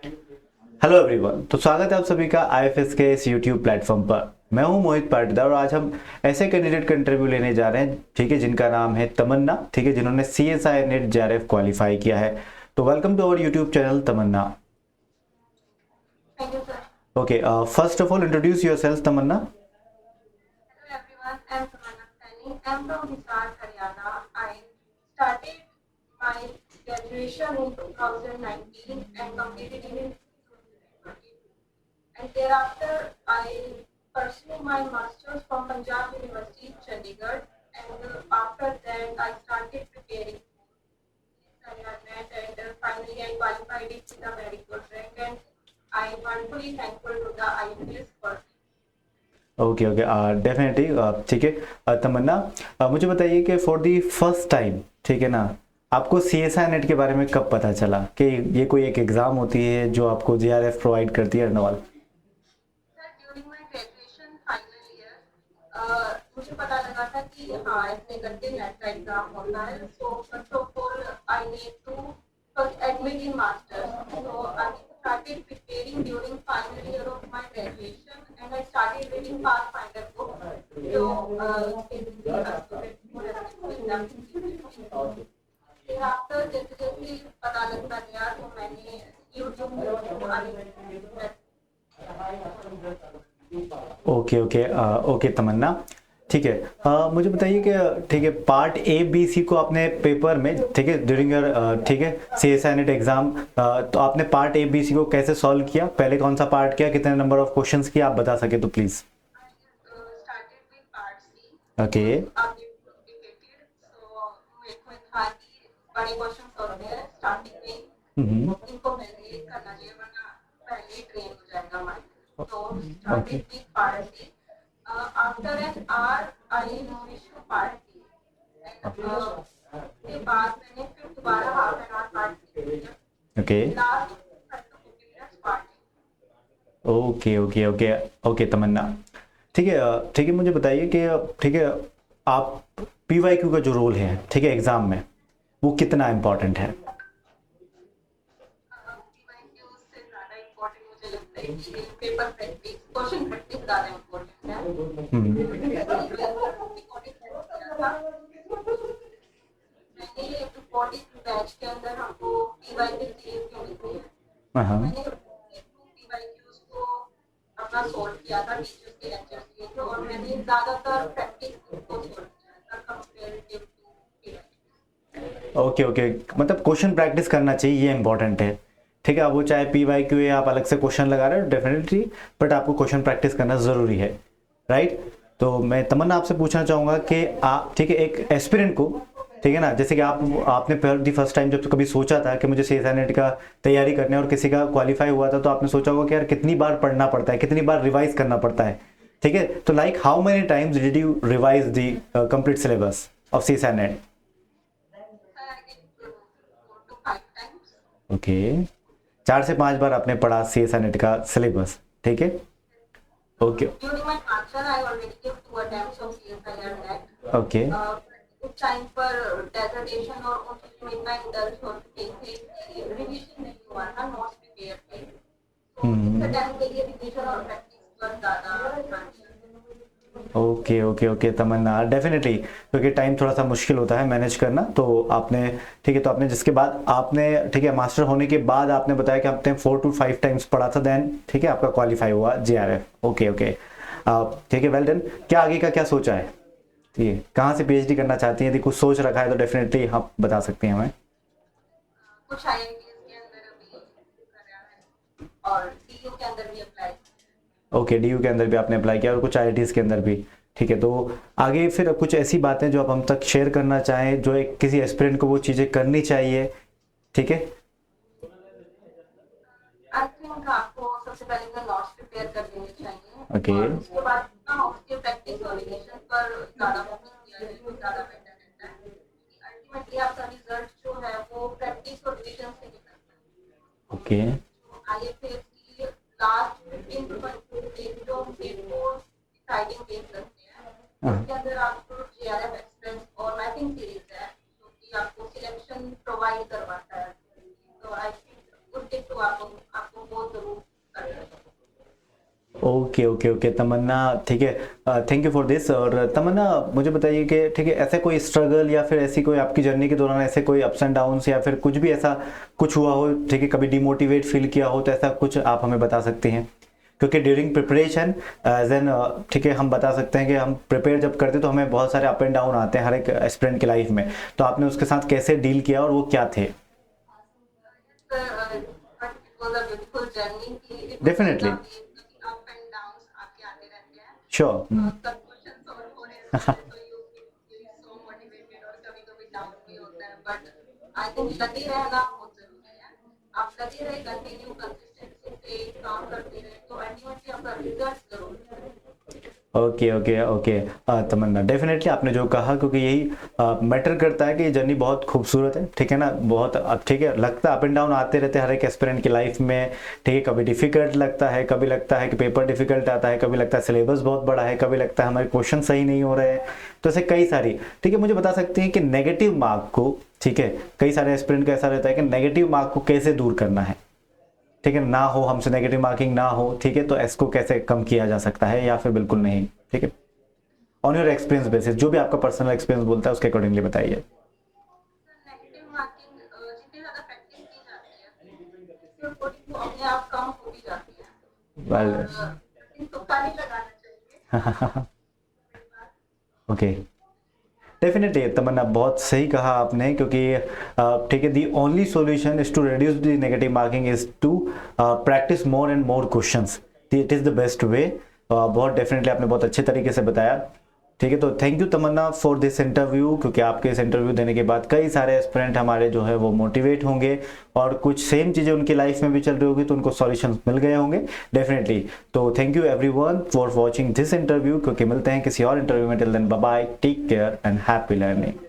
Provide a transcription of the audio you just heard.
Hello everyone, तो स्वागत है आप सभी का आईएफएस के इस यूट्यूब प्लेटफॉर्म पर। मैं हूं मोहित पाटीदार और आज हम ऐसे कैंडिडेट का इंटरव्यू लेने जा रहे हैं, ठीक है, जिनका नाम है तमन्ना, ठीक है, जिन्होंने सीएसआई नेट जेआरएफ क्वालिफाई किया है। तो welcome to our YouTube channel Tamanna. Thank you, sir. Okay, first of all introduce yourself Tamanna. Hello everyone, I'm Tamanna Saini. I'm from Hisar, Haryana. I started my graduation in 2019 and completed it in 2020. And thereafter, I pursued my master's from Punjab University, Chandigarh. And after that, I started preparing for NET and finally I qualified it with a very good rank. And I am wonderfully thankful to the IELTS for okay okay, definitely, ठीक है। तमन्ना, मुझे बताइए कि for the first time, ठीक है ना, आपको CSI net के बारे में कब पता चला कि ये कोई एक एग्ज़ाम होती है जो आपको जेआरएफ प्रोवाइड करती है and all? Sir during my graduation final year मुझे पता लगा था कि हाँ ऐसे करके नेट का एग्जाम होता है so first of all I need to first admit in masters so I started preparing during final year of my graduation and I started reading Pathfinder book जो फिर आफ्टर जैसे जैसे पता लगता गया तो मैंने YouTube okay okay, okay Tamanna, ठीक है। मुझे बताइए कि ठीक है, पार्ट ए बी सी को आपने पेपर में, ठीक है, ड्यूरिंग योर, ठीक है, सीएसआई नेट एग्जाम, तो आपने पार्ट ए बी सी को कैसे सॉल्व किया? पहले कौन सा पार्ट किया, कितने नंबर ऑफ क्वेश्चंस किया, आप बता सके तो please. started with part C. Okay. अभी complicated, so मेरे को था कि बड़े क्वेश्चन होते हैं स्टार्टिंग में इनको पहले करना चाहिए वरना पहले ट्रेन हो जाएगा माइंड तो Okay. started with part C. After an hour I finished part C. And के बाद मैंने फिर दोबारा half an hour part C किया okay last 30 minutes part okay okay okay okay Tamanna, ठीक है, ठीक है, मुझे बताइए कि ठीक है, आप पीवाईक्यू का जो रोल है, ठीक है, एग्जाम में, वो कितना इम्पोर्टेंट है? से ज़्यादा इम्पोर्टेंट मुझे लगता है कि पेपर प्रैक्टिस क्वेश्चन प्रैक्टिस ज़्यादा इम्पोर्टेंट है मैंने रिकॉर्डिंग बैच के अंदर हमको पीवाईक्यू सीरीज क्यों मिलती है हाँ। मैंने पीवाईक्यूज को अपना सॉल्व किया था टीचर्स के लेक्चर्स लिए थे और मैंने ज़्यादातर प्रैक्टिस को सॉल्व किया था comparative to PYQ okay okay, मतलब क्वेश्चन प्रैक्टिस करना चाहिए, ये इंपॉर्टेंट है, ठीक है। अब वो चाहे पी वाई क्यू है, आप अलग से क्वेश्चन लगा रहे हो डेफिनेटली, बट आपको क्वेश्चन प्रैक्टिस करना ज़रूरी है, राइट। तो मैं तमन्ना आपसे पूछना चाहूँगा कि आप, ठीक है, एक एस्पिरेंट को, ठीक है ना, जैसे कि आपने दी फर्स्ट टाइम जब तो कभी सोचा था कि मुझे सीएसआई नेट का तैयारी करनी है और किसी का क्वालिफाई हुआ था, तो आपने सोचा होगा कि यार कितनी बार पढ़ना पड़ता है, कितनी बार रिवाइज करना पड़ता है, ठीक है। तो like how many times did you revise the complete syllabus of CSI net? Okay, 4 से 5 बार आपने पढ़ा सीएसआई नेट का सिलेबस, ठीक है। Okay During my master, I already gave 2 attempts of CSIR NET. Okay उस टाइम पर डेजर्टेशन और उन चीजों में इतना इंडल्ज हो चुके थे कि रिवीजन नहीं हुआ था नोट्स प्रिपेयर थे तो इस टाइम के लिए रिवीजन और प्रैक्टिस पर ज़्यादा ध्यान दिया ओके ओके ओके तमन्ना, डेफिनेटली, क्योंकि टाइम थोड़ा सा मुश्किल होता है मैनेज करना, तो आपने, ठीक है, तो आपने जिसके बाद आपने, ठीक है, मास्टर होने के बाद आपने बताया कि आपने 4 to 5 टाइम्स पढ़ा था, देन ठीक है आपका क्वालिफाई हुआ जेआरएफ। ओके ओके, ठीक है, वेल डन। क्या आगे का क्या सोचा है, ठीक है, कहाँ से पीएचडी करना चाहती हैं? यदि कुछ सोच रखा है तो डेफिनेटली आप बता सकते हैं हमें। कुछ आईआईटीज के अंदर अभी कर रहा है और डीयू के अंदर भी अप्लाई ओके, डीयू के अंदर भी आपने अप्लाई किया और कुछ आईआईटीज के अंदर भी, ठीक है। तो आगे फिर कुछ ऐसी बातें जो आप हम तक शेयर करना चाहें, जो एक किसी एस्पिरेंट को वो चीज़ें करनी चाहिए, ठीक है। आई थिंक आपको सबसे पहले तो नोट्स प्रिपेयर कर लेने चाहिए ओके और उसके बाद ना उसके प्रैक्टिस और रिवीजन पर ज़्यादा फोकस किया जाए तो ज़्यादा बेटर रहता है अल्टीमेटली आपका रिजल्ट जो है वो प्रैक्टिस और रिवीजन से निकलता है ओके आईएफएस की लास्ट 15 to 20 डेज जो डेट को डिसाइडिंग डेट करते हैं उसके अंदर आपको जेआरएफ एक्सप्रेस और मैपिंग सीरीज है जो कि आपको सिलेक्शन प्रोवाइड करवाता है तो आई थिंक उस डेट को आपको ओके ओके ओके तमन्ना, ठीक है, थैंक यू फॉर दिस। और तमन्ना मुझे बताइए कि ठीक है, ऐसे कोई स्ट्रगल या फिर ऐसी कोई आपकी जर्नी के दौरान ऐसे कोई अप्स एंड डाउन्स या फिर कुछ भी ऐसा कुछ हुआ हो, ठीक है, कभी डिमोटिवेट फील किया हो, तो ऐसा कुछ आप हमें बता सकते हैं? क्योंकि ड्यूरिंग प्रिपरेशन एज एन, ठीक है, हम बता सकते हैं कि हम प्रिपेयर जब करते हैं तो हमें बहुत सारे अप एंड डाउन आते हैं हर एक एस्पिरेंट की लाइफ में, तो आपने उसके साथ कैसे डील किया और वो क्या थे? But it was a beautiful journey कि it was Definitely. up and downs आते रहते हैं। श्योर। सब क्वेश्चन सॉल्व हो रहे हैं तो यू फील सो मोटिवेटेड, और कभी कभी डाउट भी होता है, बट आई थिंक लगे रहना बहुत जरूरी है। आप लगे रहे, कंटिन्यू कंसिस्टेंसी से काम करते रहे तो अल्टीमेटली आपका रिजल्ट जरूर मिलेगा। ओके ओके ओके तमन्ना, डेफिनेटली आपने जो कहा, क्योंकि यही मैटर करता है कि ये जर्नी बहुत खूबसूरत है, ठीक है ना, बहुत ठीक है, लगता है अप एंड डाउन आते रहते हैं हर एक एस्पिरेंट की लाइफ में, ठीक है, कभी डिफिकल्ट लगता है, कभी लगता है कि पेपर डिफिकल्ट आता है, कभी लगता है सिलेबस बहुत बड़ा है, कभी लगता है हमारे क्वेश्चन सही नहीं हो रहे हैं, तो ऐसे कई सारी, ठीक है। मुझे बता सकते हैं कि नेगेटिव मार्क को, ठीक है, कई सारे एस्पिरेंट का ऐसा रहता है कि नेगेटिव मार्क को कैसे दूर करना है, ठीक है, ना हो हमसे नेगेटिव मार्किंग ना हो, ठीक है, तो इसको कैसे कम किया जा सकता है या फिर बिल्कुल नहीं, ठीक है, ऑन योर एक्सपीरियंस बेसिस, जो भी आपका पर्सनल एक्सपीरियंस बोलता है उसके अकॉर्डिंगली बताइए। नेगेटिव मार्किंग जितनी ज्यादा प्रैक्टिस की जाती है उसके अकॉर्डिंग वो अपने आप कम हो भी जाती है। वेल, लेकिन तुक्का नहीं लगाना चाहिए। ओके, डेफिनेटली तमन्ना, बहुत सही कहा आपने, क्योंकि ठीक है, the only solution is to reduce the negative marking is to practise more and more questions, it is the best way. बहुत डेफिनेटली आपने बहुत अच्छे तरीके से बताया, ठीक है। तो thank you Tamanna for this interview, क्योंकि आपके इस इंटरव्यू देने के बाद कई सारे एस्पिरेंट हमारे जो है वो मोटिवेट होंगे और कुछ सेम चीज़ें उनकी लाइफ में भी चल रही होगी तो उनको सॉल्यूशंस मिल गए होंगे डेफिनेटली। तो thank you everyone for watching this interview, क्योंकि मिलते हैं किसी और इंटरव्यू में। Till then bye bye, take care and happy learning.